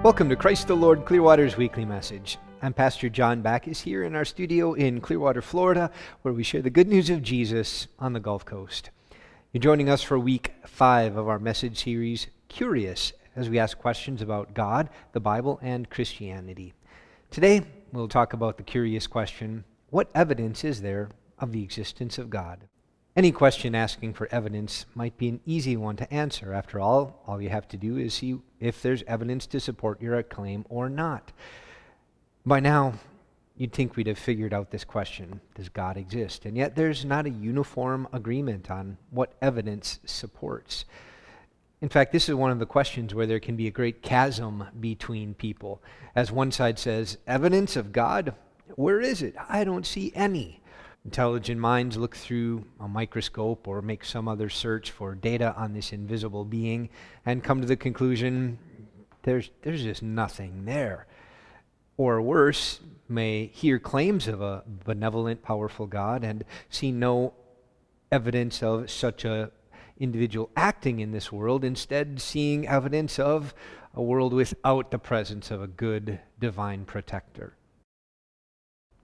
Welcome to Christ the Lord Clearwater's weekly message. I'm Pastor John Backus here in our studio in Clearwater, Florida, where we share the good news of Jesus on the Gulf Coast. You're joining us for week 5 of our message series, Curious, as we ask questions about God, the Bible, and Christianity. Today, we'll talk about the curious question, what evidence is there of the existence of God? Any question asking for evidence might be an easy one to answer. After all you have to do is see if there's evidence to support your claim or not. By now, you'd think we'd have figured out this question, does God exist? And yet there's not a uniform agreement on what evidence supports. In fact, this is one of the questions where there can be a great chasm between people. As one side says, evidence of God? Where is it? I don't see any. Intelligent minds look through a microscope or make some other search for data on this invisible being and come to the conclusion there's just nothing there. Or worse, may hear claims of a benevolent, powerful God and see no evidence of such a individual acting in this world, instead seeing evidence of a world without the presence of a good divine protector.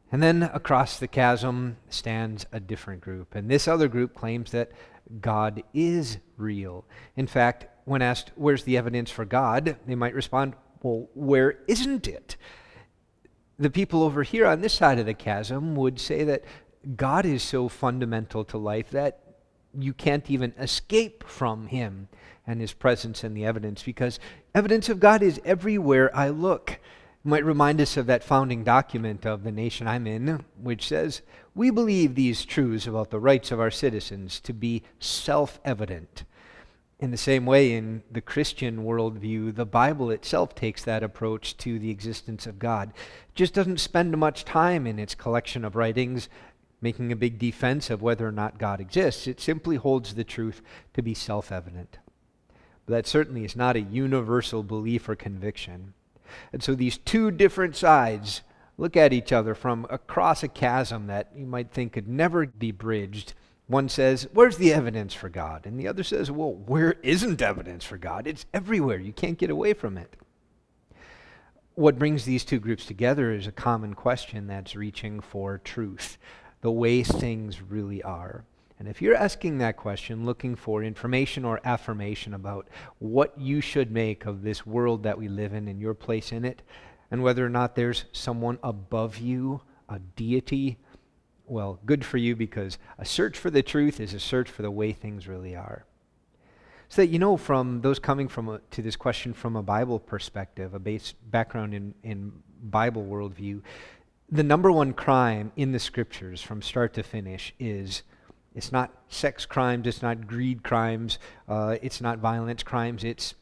And then across the chasm stands a different group. And this other group claims that God is real. In fact, when asked, where's the evidence for God? They might respond, well, where isn't it? The people over here on this side of the chasm would say that God is so fundamental to life that you can't even escape from Him and His presence and the evidence, because evidence of God is everywhere I look. Might remind us of that founding document of the nation I'm in, which says, we believe these truths about the rights of our citizens to be self-evident. In the same way, in the Christian worldview, the Bible itself takes that approach to the existence of God. It just doesn't spend much time in its collection of writings making a big defense of whether or not God exists. It simply holds the truth to be self-evident. But that certainly is not a universal belief or conviction. And so these two different sides look at each other from across a chasm that you might think could never be bridged. One says, where's the evidence for God? And the other says, well, where isn't evidence for God? It's everywhere. You can't get away from it. What brings these two groups together is a common question that's reaching for truth, the way things really are. And if you're asking that question, looking for information or affirmation about what you should make of this world that we live in and your place in it, and whether or not there's someone above you, a deity, well, good for you, because a search for the truth is a search for the way things really are. So that from those coming to this question from a Bible perspective, a base background in Bible worldview, the number one crime in the scriptures from start to finish is it's not sex crimes, it's not greed crimes, it's not violence crimes, it's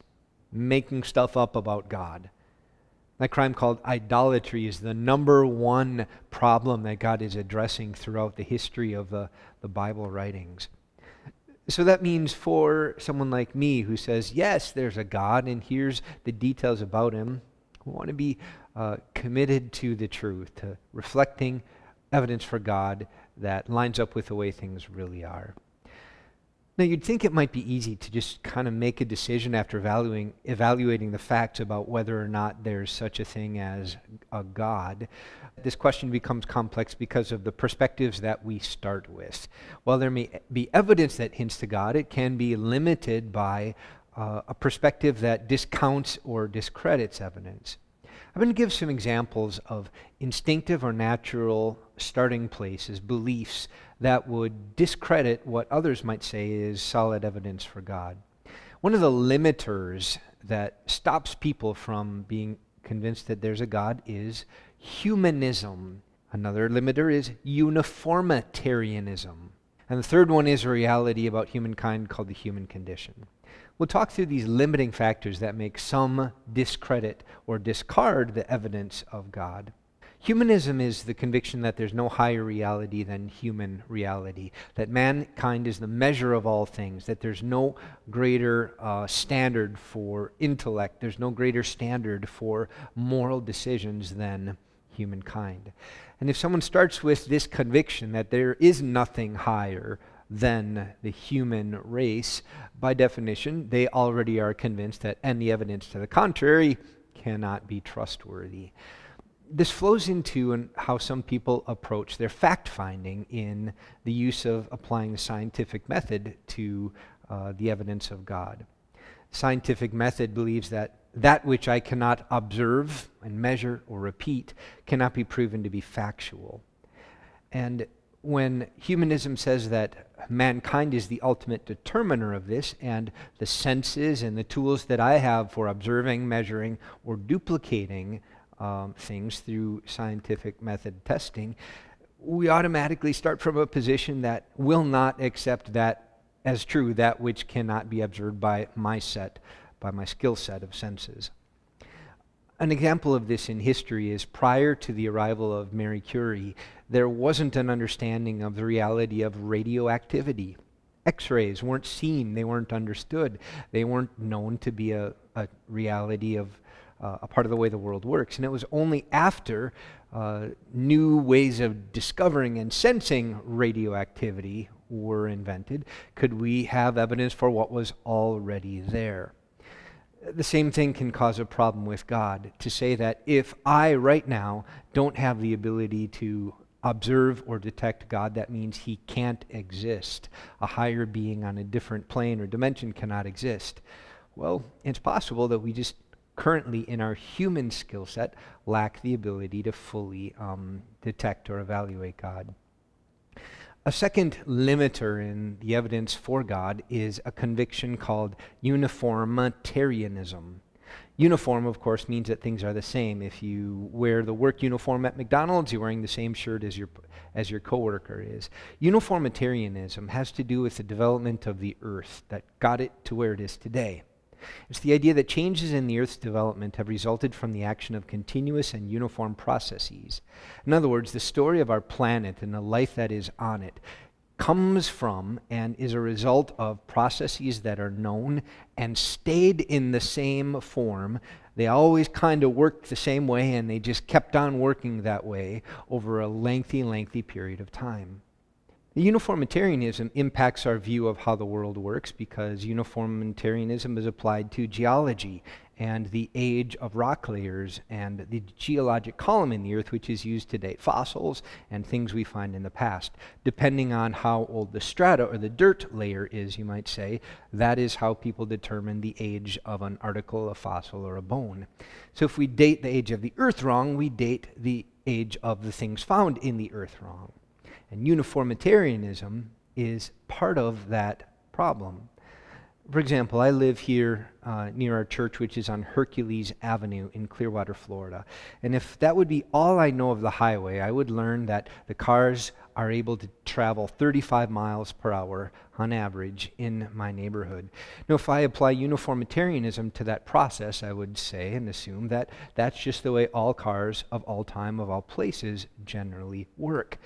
making stuff up about God. That crime called idolatry is the number one problem that God is addressing throughout the history of the Bible writings. So that means for someone like me who says, yes, there's a God and here's the details about Him, we want to be committed to the truth, to reflecting evidence for God that lines up with the way things really are. Now, you'd think it might be easy to just kind of make a decision after evaluating the facts about whether or not there's such a thing as a God. This question becomes complex because of the perspectives that we start with. While there may be evidence that hints to God, it can be limited by a perspective that discounts or discredits evidence. I'm going to give some examples of instinctive or natural starting places, beliefs that would discredit what others might say is solid evidence for God. One of the limiters that stops people from being convinced that there's a God is humanism. Another limiter is Uniformitarianism. And the third one is a reality about humankind called the human condition. We'll talk through these limiting factors that make some discredit or discard the evidence of God. Humanism is the conviction that there's no higher reality than human reality, that mankind is the measure of all things, that there's no greater standard for intellect, there's no greater standard for moral decisions than humankind. And if someone starts with this conviction that there is nothing higher than the human race, by definition, they already are convinced that any evidence to the contrary cannot be trustworthy. This flows into how some people approach their fact-finding in the use of applying the scientific method to the evidence of God. Scientific method believes that which I cannot observe and measure or repeat cannot be proven to be factual. And when humanism says that mankind is the ultimate determiner of this, and the senses and the tools that I have for observing, measuring, or duplicating things through scientific method testing, we automatically start from a position that will not accept that as true, that which cannot be observed by my skill set of senses. An example of this in history is prior to the arrival of Marie Curie, there wasn't an understanding of the reality of radioactivity. X-rays weren't seen, they weren't understood, they weren't known to be a reality of a part of the way the world works. And it was only after new ways of discovering and sensing radioactivity were invented could we have evidence for what was already there. The same thing can cause a problem with God, to say that if I right now don't have the ability to observe or detect God, that means he can't exist. A higher being on a different plane or dimension cannot exist. Well, it's possible that we just currently in our human skill set lack the ability to fully detect or evaluate God. A second limiter in the evidence for God is a conviction called Uniformitarianism. Uniform, of course, means that things are the same. If you wear the work uniform at McDonald's, you're wearing the same shirt as your coworker is. Uniformitarianism has to do with the development of the earth that got it to where it is today. It's the idea that changes in the Earth's development have resulted from the action of continuous and uniform processes. In other words, the story of our planet and the life that is on it comes from and is a result of processes that are known and stayed in the same form. They always kind of worked the same way, and they just kept on working that way over a lengthy period of time. The Uniformitarianism impacts our view of how the world works because Uniformitarianism is applied to geology and the age of rock layers and the geologic column in the earth, which is used to date fossils and things we find in the past. Depending on how old the strata or the dirt layer is, you might say, that is how people determine the age of an article, a fossil, or a bone. So if we date the age of the earth wrong, we date the age of the things found in the earth wrong. And uniformitarianism is part of that problem. For example, I live here near our church, which is on Hercules Avenue in Clearwater, Florida. And if that would be all I know of the highway, I would learn that the cars are able to travel 35 miles per hour on average in my neighborhood. Now, if I apply uniformitarianism to that process, I would say and assume that that's just the way all cars of all time, of all places, generally work.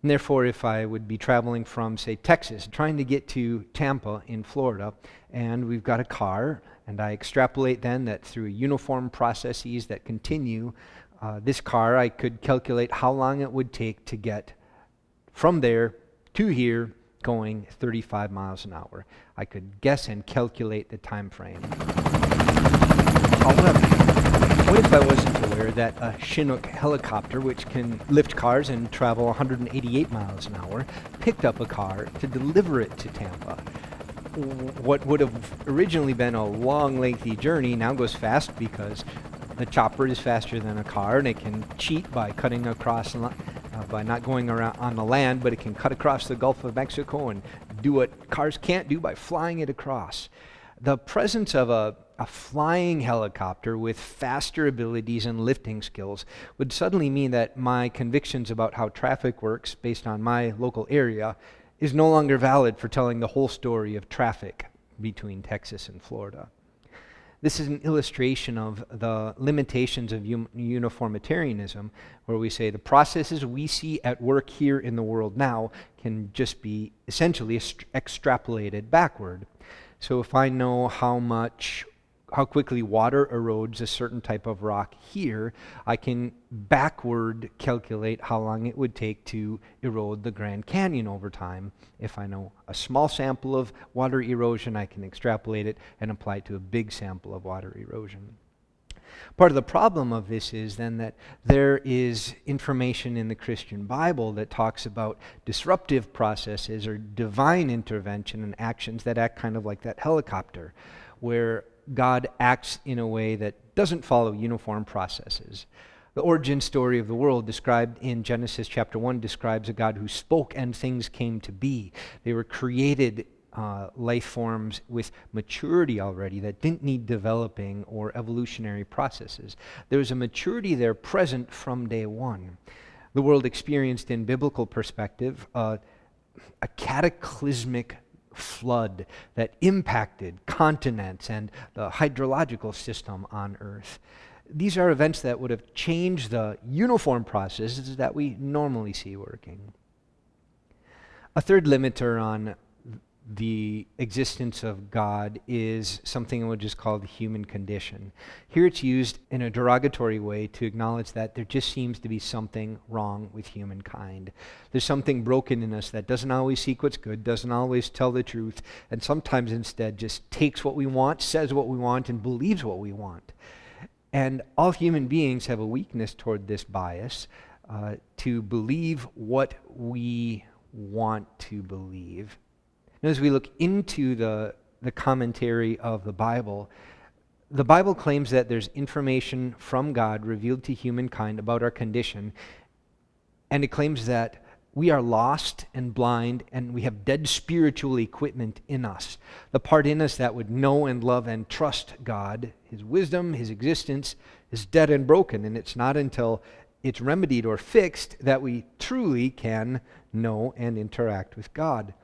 And therefore, if I would be traveling from, say, Texas, trying to get to Tampa in Florida, and we've got a car, and I extrapolate then that through uniform processes that continue, this car, I could calculate how long it would take to get from there to here going 35 miles an hour. I could guess and calculate the time frame. However, what if I wasn't aware that a Chinook helicopter, which can lift cars and travel 188 miles an hour, picked up a car to deliver it to Tampa? What would have originally been a long, lengthy journey now goes fast because the chopper is faster than a car, and it can cheat by cutting across, by not going around on the land, but it can cut across the Gulf of Mexico and do what cars can't do by flying it across. The presence of a flying helicopter with faster abilities and lifting skills would suddenly mean that my convictions about how traffic works based on my local area is no longer valid for telling the whole story of traffic between Texas and Florida. This is an illustration of the limitations of uniformitarianism, where we say the processes we see at work here in the world now can just be essentially extrapolated backward. So if I know how quickly water erodes a certain type of rock here, I can backward calculate how long it would take to erode the Grand Canyon over time. If I know a small sample of water erosion, I can extrapolate it and apply it to a big sample of water erosion. Part of the problem of this is then that there is information in the Christian Bible that talks about disruptive processes or divine intervention and actions that act kind of like that helicopter, where God acts in a way that doesn't follow uniform processes. The origin story of the world described in Genesis chapter 1 describes a God who spoke and things came to be. They were created life forms with maturity already that didn't need developing or evolutionary processes. There was a maturity there present from day one. The world experienced in biblical perspective a cataclysmic flood that impacted continents and the hydrological system on Earth. These are events that would have changed the uniform processes that we normally see working. A third limiter on the existence of God is something which is called the human condition. Here it's used in a derogatory way to acknowledge that there just seems to be something wrong with humankind. There's something broken in us that doesn't always seek what's good, doesn't always tell the truth, and sometimes instead just takes what we want, says what we want, and believes what we want. And all human beings have a weakness toward this bias to believe what we want to believe. And as we look into the commentary of the Bible claims that there's information from God revealed to humankind about our condition, and it claims that we are lost and blind, and we have dead spiritual equipment in us. The part in us that would know and love and trust God, His wisdom, His existence, is dead and broken, and it's not until it's remedied or fixed that we truly can know and interact with God.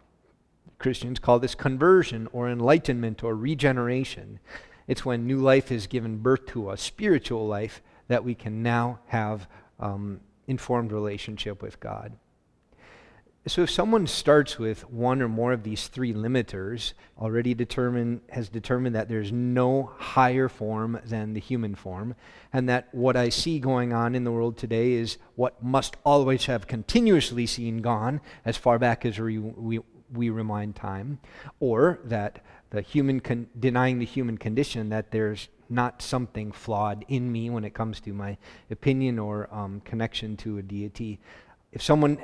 Christians call this conversion or enlightenment or regeneration. It's when new life is given birth to a spiritual life that we can now have informed relationship with God. So if someone starts with one or more of these three limiters, has determined that there's no higher form than the human form, and that what I see going on in the world today is what must always have continuously seen gone as far back as we remind time, or that the denying the human condition, that there's not something flawed in me when it comes to my opinion or connection to a deity. If someone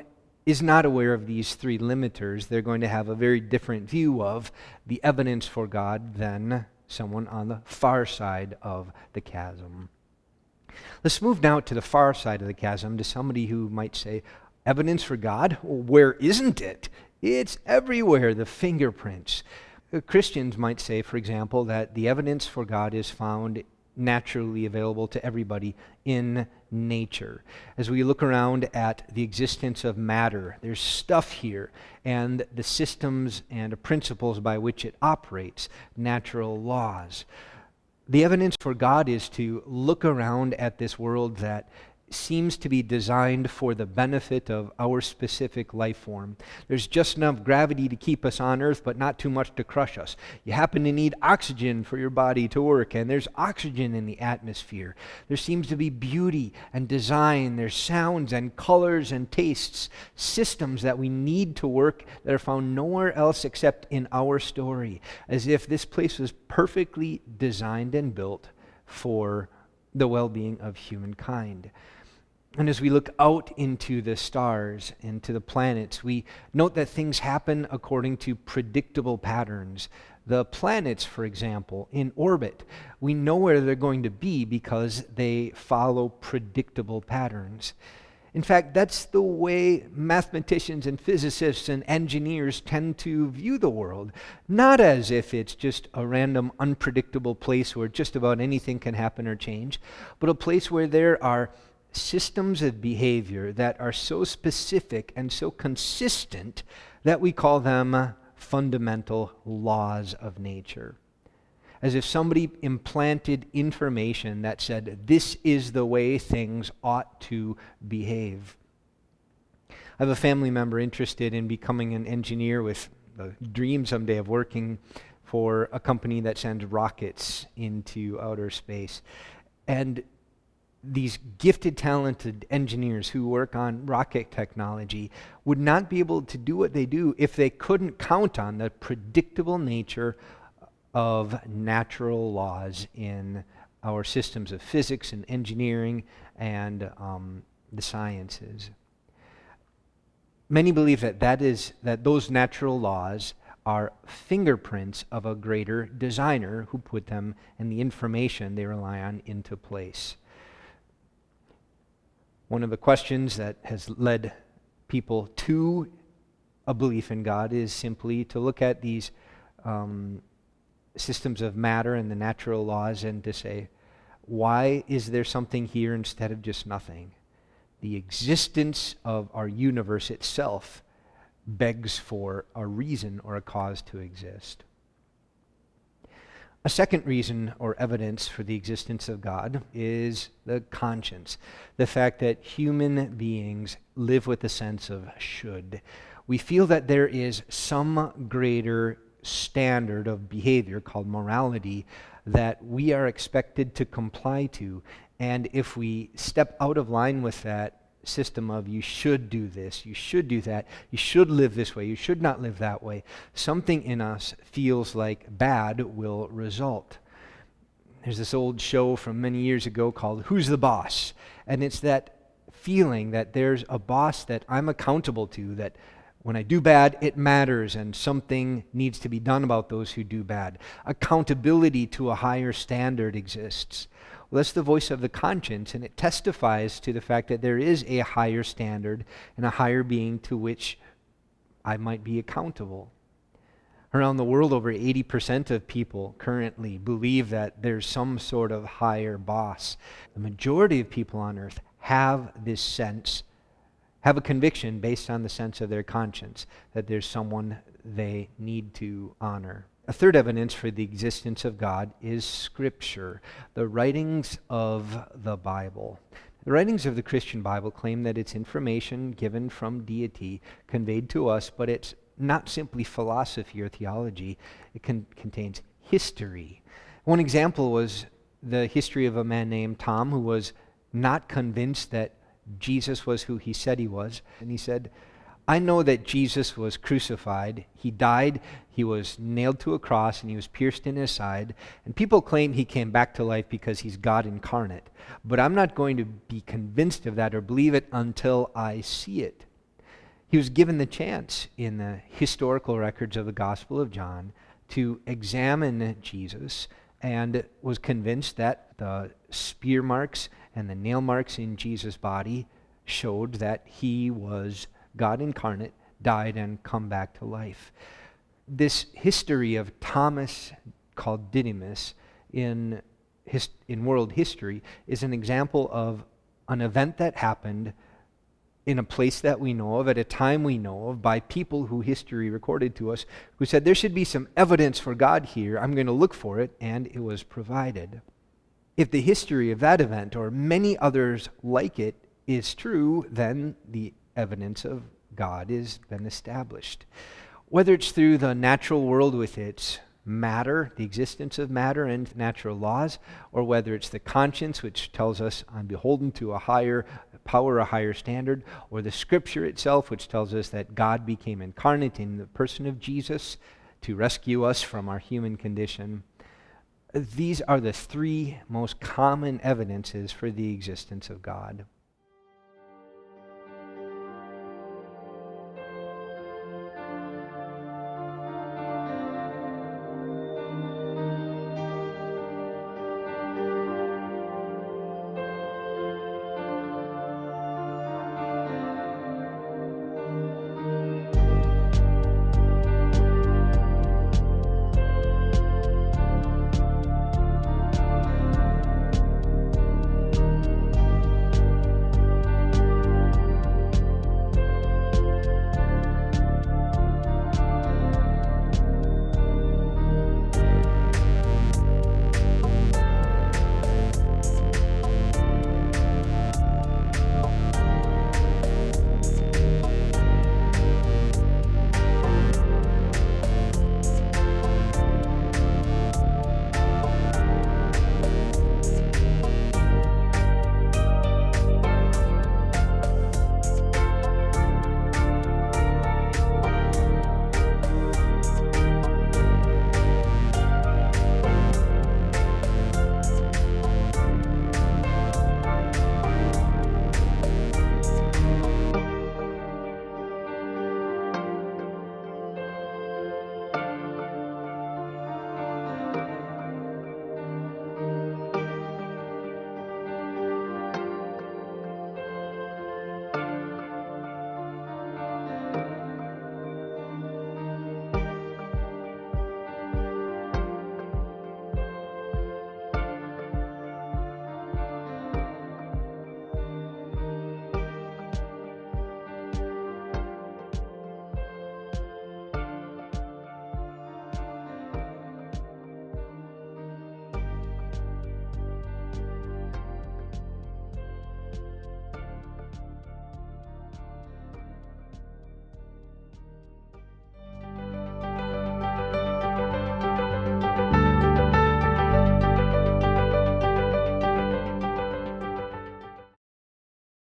is not aware of these three limiters, they're going to have a very different view of the evidence for God than someone on the far side of the chasm. Let's move now to the far side of the chasm, to somebody who might say, evidence for God? Well, where isn't it? It's everywhere, the fingerprints. Christians might say, for example, that the evidence for God is found naturally available to everybody in nature. As we look around at the existence of matter, there's stuff here, and the systems and principles by which it operates, natural laws. The evidence for God is to look around at this world that seems to be designed for the benefit of our specific life form. There's just enough gravity to keep us on Earth, but not too much to crush us. You happen to need oxygen for your body to work, and there's oxygen in the atmosphere. There seems to be beauty and design. There's sounds and colors and tastes, systems that we need to work that are found nowhere else except in our story, as if this place was perfectly designed and built for the well-being of humankind. And as we look out into the stars and to the planets, we note that things happen according to predictable patterns. The planets, for example, in orbit, we know where they're going to be because they follow predictable patterns. In fact, that's the way mathematicians and physicists and engineers tend to view the world. Not as if it's just a random, unpredictable place where just about anything can happen or change, but a place where there are systems of behavior that are so specific and so consistent that we call them fundamental laws of nature. As if somebody implanted information that said, this is the way things ought to behave. I have a family member interested in becoming an engineer with the dream someday of working for a company that sends rockets into outer space. And these gifted, talented engineers who work on rocket technology would not be able to do what they do if they couldn't count on the predictable nature of natural laws in our systems of physics and engineering and the sciences. Many believe that those natural laws are fingerprints of a greater designer who put them and the information they rely on into place. One of the questions that has led people to a belief in God is simply to look at these systems of matter and the natural laws and to say, why is there something here instead of just nothing? The existence of our universe itself begs for a reason or a cause to exist. A second reason or evidence for the existence of God is the conscience, the fact that human beings live with a sense of should. We feel that there is some greater standard of behavior called morality that we are expected to comply to, and if we step out of line with that system of you should do this, you should do that, you should live this way, you should not live that way, something in us feels like bad will result. There's this old show from many years ago called Who's the Boss? And it's that feeling that there's a boss that I'm accountable to, that when I do bad, it matters and something needs to be done about those who do bad. Accountability to a higher standard exists. Well, that's the voice of the conscience, and it testifies to the fact that there is a higher standard and a higher being to which I might be accountable. Around the world, over 80% of people currently believe that there's some sort of higher boss. The majority of people on earth have this sense, have a conviction based on the sense of their conscience that there's someone they need to honor. A third evidence for the existence of God is Scripture, the writings of the Bible. The writings of the Christian Bible claim that it's information given from deity, conveyed to us, but it's not simply philosophy or theology. It contains history. One example was the history of a man named Tom who was not convinced that Jesus was who he said he was. And he said, I know that Jesus was crucified, he died, he was nailed to a cross, and he was pierced in his side. And people claim he came back to life because he's God incarnate. But I'm not going to be convinced of that or believe it until I see it. He was given the chance in the historical records of the Gospel of John to examine Jesus and was convinced that the spear marks and the nail marks in Jesus' body showed that he was God incarnate, died and come back to life. This history of Thomas, called Didymus, in world history is an example of an event that happened in a place that we know of, at a time we know of, by people who history recorded to us, who said there should be some evidence for God here, I'm going to look for it, and it was provided. If the history of that event, or many others like it, is true, then the evidence of God has been established. Whether it's through the natural world with its matter, the existence of matter and natural laws, or whether it's the conscience which tells us I'm beholden to a higher power, a higher standard, or the Scripture itself which tells us that God became incarnate in the person of Jesus to rescue us from our human condition. These are the three most common evidences for the existence of God.